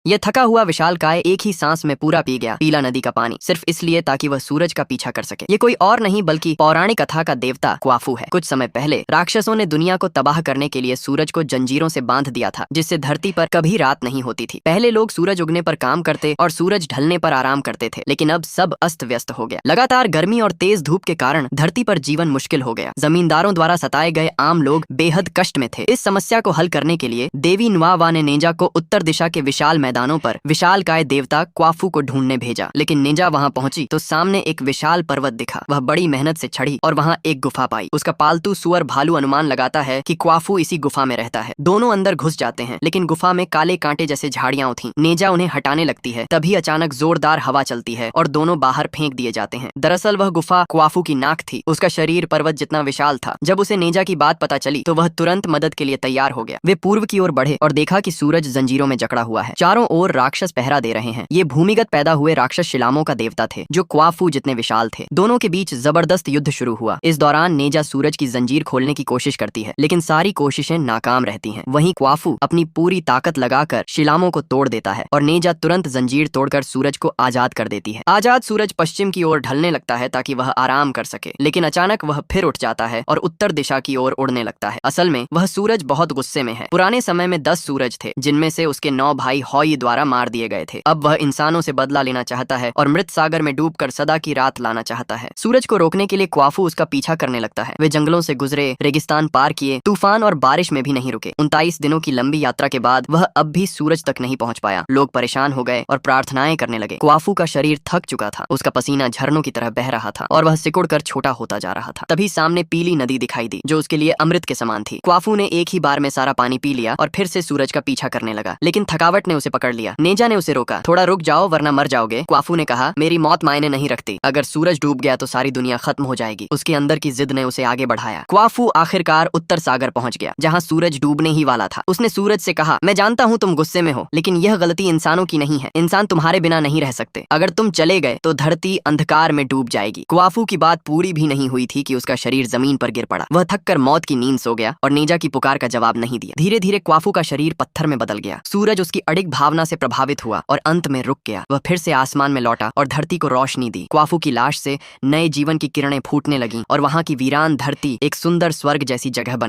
यह थका हुआ विशालकाय एक ही सांस में पूरा पी गया पीला नदी का पानी, सिर्फ इसलिए ताकि वह सूरज का पीछा कर सके। ये कोई और नहीं बल्कि पौराणिक कथा का देवता क्वाफू है। कुछ समय पहले राक्षसों ने दुनिया को तबाह करने के लिए सूरज को जंजीरों से बांध दिया था, जिससे धरती पर कभी रात नहीं होती थी। पहले लोग सूरज उगने पर काम करते और सूरज ढलने पर आराम करते थे, लेकिन अब सब अस्त व्यस्त हो गया। लगातार गर्मी और तेज धूप के कारण धरती पर जीवन मुश्किल हो गया। जमींदारों द्वारा सताए गए आम लोग बेहद कष्ट में थे। इस समस्या को हल करने के लिए देवी नुआवा ने नेजा को उत्तर दिशा के विशाल मैदानों पर विशालकाय देवता क्वाफू को ढूंढने भेजा। लेकिन नेजा वहां पहुंची तो सामने एक विशाल पर्वत दिखा। वह बड़ी मेहनत से चढ़ी और वहां एक गुफा पाई। उसका पालतू सुअर भालू अनुमान लगाता है कि क्वाफू इसी गुफा में रहता है। दोनों अंदर घुस जाते हैं, लेकिन गुफा में काले कांटे जैसे झाड़ियां थीं। नेजा उन्हें हटाने लगती है, तभी अचानक जोरदार हवा चलती है और दोनों बाहर फेंक दिए जाते हैं। दरअसल वह गुफा क्वाफू की नाक थी। उसका शरीर पर्वत जितना विशाल था। जब उसे नेजा की बात पता चली तो वह तुरंत मदद के लिए तैयार हो गया। वे पूर्व की ओर बढ़े और देखा कि सूरज जंजीरों में जकड़ा हुआ है। चारों ओर राक्षस पहरा दे रहे हैं। ये भूमिगत पैदा हुए राक्षस शिलामों का देवता थे, जो क्वाफू जितने विशाल थे। दोनों के बीच जबरदस्त युद्ध शुरू हुआ। इस दौरान नेजा सूरज की जंजीर खोलने की कोशिश करती है, लेकिन सारी कोशिशें नाकाम रहती हैं। वहीं क्वाफू अपनी पूरी ताकत लगाकर शिलामों को तोड़ देता है और नेजा तुरंत जंजीर तोड़कर सूरज को आजाद कर देती है। आजाद सूरज पश्चिम की ओर ढलने लगता है ताकि वह आराम कर सके, लेकिन अचानक वह फिर उठ जाता है और उत्तर दिशा की ओर उड़ने लगता है। असल में वह सूरज बहुत गुस्से में है। पुराने समय में 10 सूरज थे, जिनमें से उसके 9 भाई हॉई द्वारा मार दिए गए थे। अब वह इंसानों से बदला लेना चाहता है और मृत सागर में डूबकर सदा की रात लाना चाहता है। सूरज को रोकने के लिए क्वाफू उसका पीछा करने लगता है। वे जंगलों से गुजरे, रेगिस्तान पार किए, तूफान और बारिश में भी नहीं रुके। 39 दिनों की लंबी यात्रा के बाद वह अब भी सूरज तक नहीं पहुंच पाया। लोग परेशान हो गए और प्रार्थनाएं करने लगे। क्वाफू का शरीर थक चुका था। उसका पसीना झरनों की तरह बह रहा था और वह सिकुड़कर छोटा होता जा रहा था। तभी सामने पीली नदी दिखाई दी, जो उसके लिए अमृत के समान थी। क्वाफू ने एक ही बार में सारा पानी पी लिया और फिर से सूरज का पीछा करने लगा, लेकिन थकावट ने उसे पकड़ लिया। नेजा ने उसे रोका। थोड़ा रुक जाओ वरना मर जाओगे। क्वाफू ने कहा, मेरी मौत मायने नहीं रखती। अगर सूरज डूब गया तो सारी दुनिया खत्म हो जाएगी। उसके अंदर की जिद ने उसे आगे बढ़ाया। क्वाफू आखिरकार उत्तर सागर पहुंच गया, जहां सूरज डूबने ही वाला था। उसने सूरज से कहा, मैं जानता हूं तुम गुस्से में हो, लेकिन यह गलती इंसानों की नहीं है। इंसान तुम्हारे बिना नहीं रह सकते। अगर तुम चले गए तो धरती अंधकार में डूब जाएगी। क्वाफू की बात पूरी भी नहीं हुई थी कि उसका शरीर जमीन पर गिर पड़ा। वह थक कर मौत की नींद सो गया और नेजा की पुकार का जवाब नहीं दिया। धीरे धीरे क्वाफू का शरीर पत्थर में बदल गया। सूरज उसकी अडिग भावना से प्रभावित हुआ और अंत में रुक गया। वह फिर से आसमान में लौटा और धरती को रोशनी दी। क्वाफू की लाश से नए जीवन की किरणें फूटने लगीं और वहां की वीरान धरती एक सुंदर स्वर्ग जैसी जगह बन